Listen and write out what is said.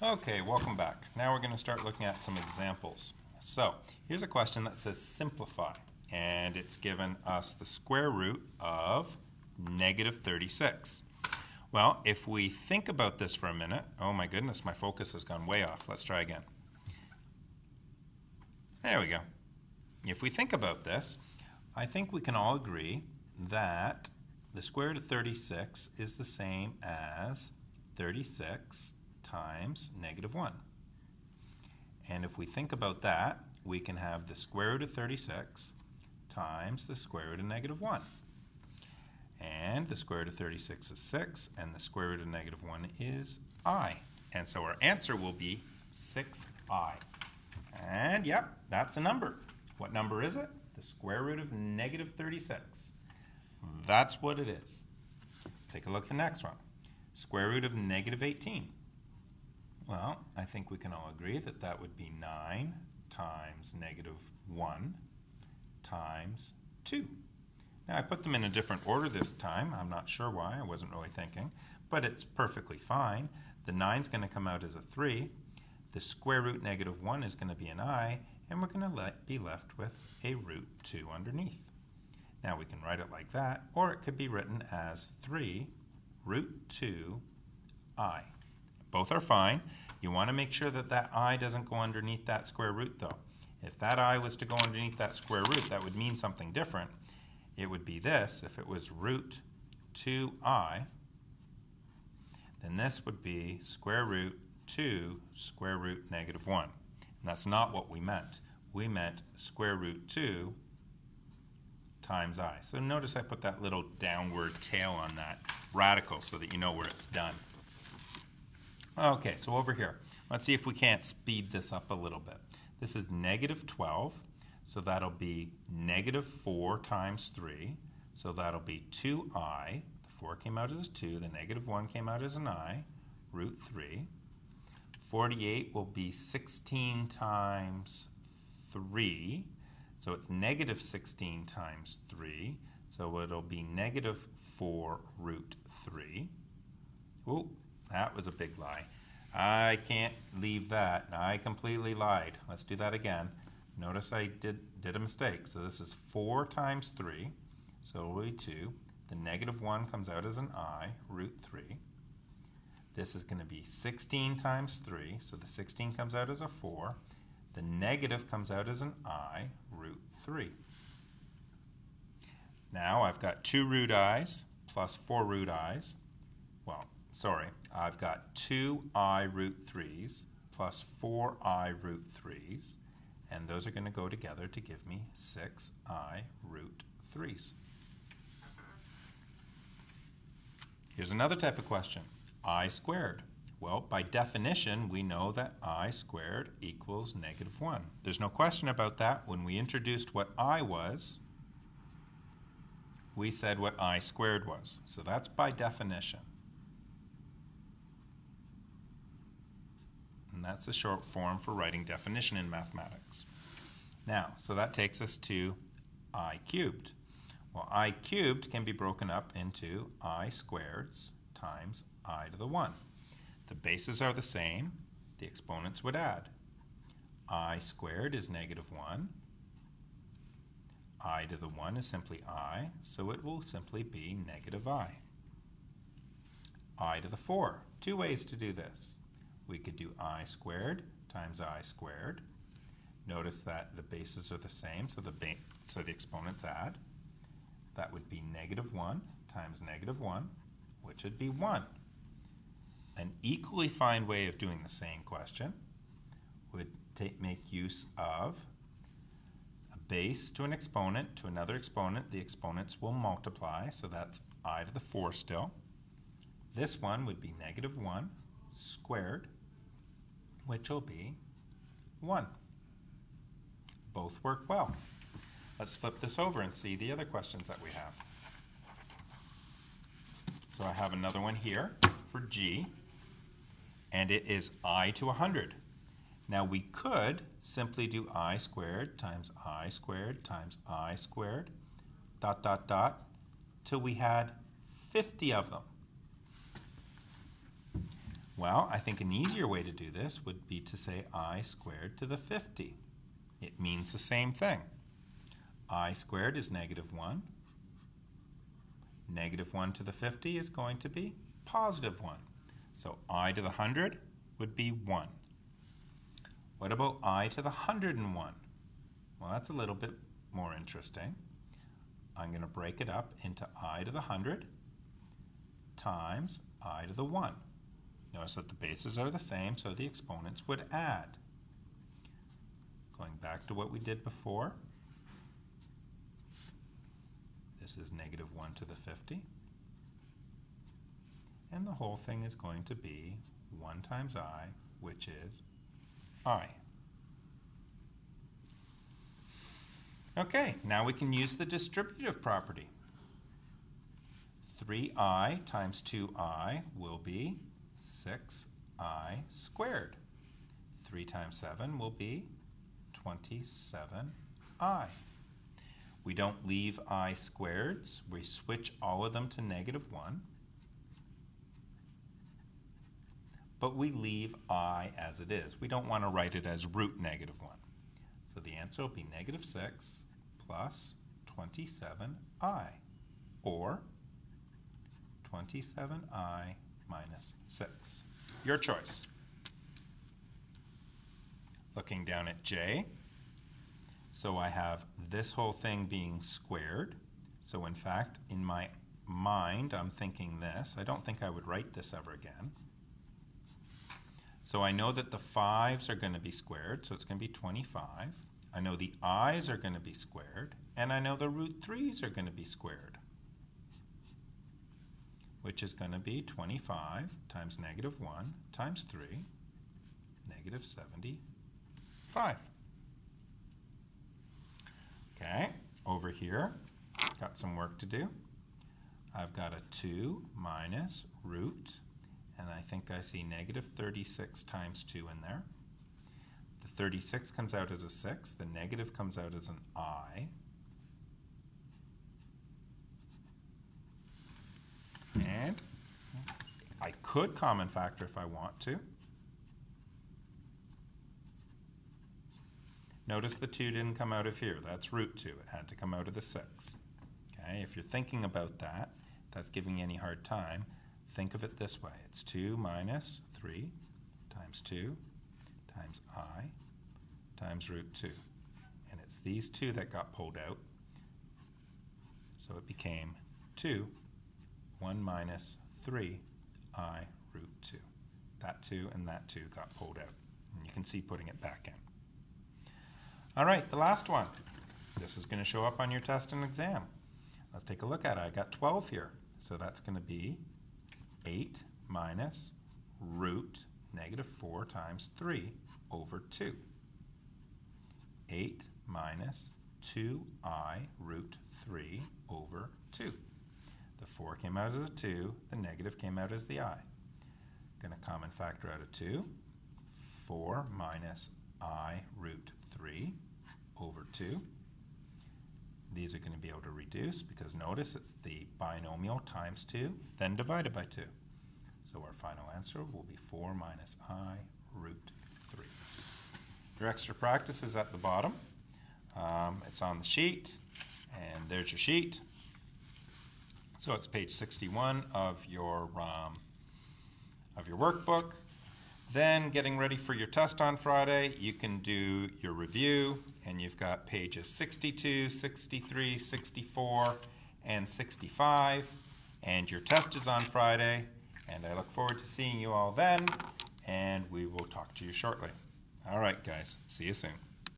Okay, welcome back. Now we're going to start looking at some examples. So here's a question that says simplify, and it's given us the square root of negative 36. Well, if we think about this for a minute, oh my goodness, my focus has gone way off. Let's try again. There we go. If we think about this, I think we can all agree that the square root of 36 is the same as 36 times negative 1. And if we think about that, we can have the square root of 36 times the square root of negative 1. And the square root of 36 is 6, and the square root of negative 1 is I. And so our answer will be 6I. And yep, that's a number. What number is it? The square root of negative 36. That's what it is. Let's take a look at the next one. Square root of negative 18. Well, I think we can all agree that that would be 9 times negative 1 times 2. Now, I put them in a different order this time. I'm not sure why. I wasn't really thinking. But it's perfectly fine. The 9 is going to come out as a 3. The square root negative 1 is going to be an I. And we're going to be left with a root 2 underneath. Now, we can write it like that. Or it could be written as 3 root 2 I. Both are fine. You want to make sure that that I doesn't go underneath that square root, though. If that I was to go underneath that square root, that would mean something different. It would be this. If it was root 2I, then this would be square root 2 square root negative 1. And that's not what we meant. We meant square root 2 times I. So notice I put that little downward tail on that radical so that you know where it's done. Okay, so over here, let's see if we can't speed this up a little bit. This is negative 12, so that'll be negative 4 times 3, so that'll be 2I. The 4 came out as a 2, the negative 1 came out as an I, root 3. 48 will be 16 times 3, so it's negative 16 times 3, so it'll be negative 4 root 3. Ooh. That was a big lie. I can't leave that. I completely lied. Let's do that again. Notice I did a mistake. So this is 4 times 3. So it will be 2. The negative 1 comes out as an I, root 3. This is going to be 16 times 3. So the 16 comes out as a 4. The negative comes out as an I, root 3. Now I've got 2 root i's plus 4 root i's. Well, sorry, I've got 2I root 3's plus 4I root 3's, and those are going to go together to give me 6I root 3's. Here's another type of question, I squared. Well, by definition, we know that I squared equals negative 1. There's no question about that. When we introduced what I was, we said what I squared was. So that's by definition. And that's the short form for writing definition in mathematics. Now, so that takes us to I cubed. Well, I cubed can be broken up into I squareds times I to the 1. The bases are the same. The exponents would add. I squared is negative 1. I to the 1 is simply I, so it will simply be negative I. I to the 4. Two ways to do this. We could do I squared times I squared. Notice that the bases are the same, so the exponents add. That would be negative 1 times negative 1, which would be 1. An equally fine way of doing the same question would make use of a base to an exponent to another exponent. The exponents will multiply, so that's I to the 4 still. This one would be negative 1 squared, which will be 1. Both work well. Let's flip this over and see the other questions that we have. So I have another one here for G, and it is I to 100. Now we could simply do I squared times I squared times I squared, dot, dot, dot, till we had 50 of them. Well, I think an easier way to do this would be to say I squared to the 50. It means the same thing. I squared is -1. -1 to the 50 is going to be +1. So I to the 100 would be 1. What about I to the 101? Well, that's a little bit more interesting. I'm going to break it up into I to the 100 times I to the 1. Notice that the bases are the same, so the exponents would add. Going back to what we did before, this is -1 to the 50. And the whole thing is going to be 1 times I, which is I. Okay, now we can use the distributive property. 3i times 2i will be 6i squared. 3 times 7 will be 27i. We don't leave I squareds. We switch all of them to -1. But we leave I as it is. We don't want to write it as root -1. So the answer will be -6 plus 27i, or 27i minus 6. Your choice. Looking down at J, so I have this whole thing being squared. So in fact, in my mind, I'm thinking this. I don't think I would write this ever again. So I know that the 5s are going to be squared, so it's going to be 25. I know the i's are going to be squared, and I know the root 3's are going to be squared, which is going to be 25 times -1 times 3, -75. Okay, over here, got some work to do. I've got a 2 minus root, and I think I see -36 times 2 in there. The 36 comes out as a 6, the negative comes out as an I. And I could common factor if I want to. Notice the 2 didn't come out of here. That's root 2. It had to come out of the 6. Okay, if you're thinking about that, if that's giving you any hard time, think of it this way. It's 2 minus 3 times 2 times I times root 2. And it's these 2 that got pulled out. So it became 2, 1 minus 3 I root 2. That 2 and that 2 got pulled out. And you can see putting it back in. All right, the last one. This is going to show up on your test and exam. Let's take a look at it. I got 12 here. So that's going to be 8 minus root -4 times 3 over 2. 8 minus 2i root 3 over 2. The 4 came out as a 2. The negative came out as the I. Going to common factor out of 2. 4 minus I root 3 over 2. These are going to be able to reduce because notice it's the binomial times 2, then divided by 2. So our final answer will be 4 minus I root 3. Your extra practice is at the bottom. It's on the sheet, and there's your sheet. So it's page 61 of your workbook. Then, getting ready for your test on Friday, you can do your review, and you've got pages 62, 63, 64, and 65. And your test is on Friday, and I look forward to seeing you all then, and we will talk to you shortly. All right, guys. See you soon.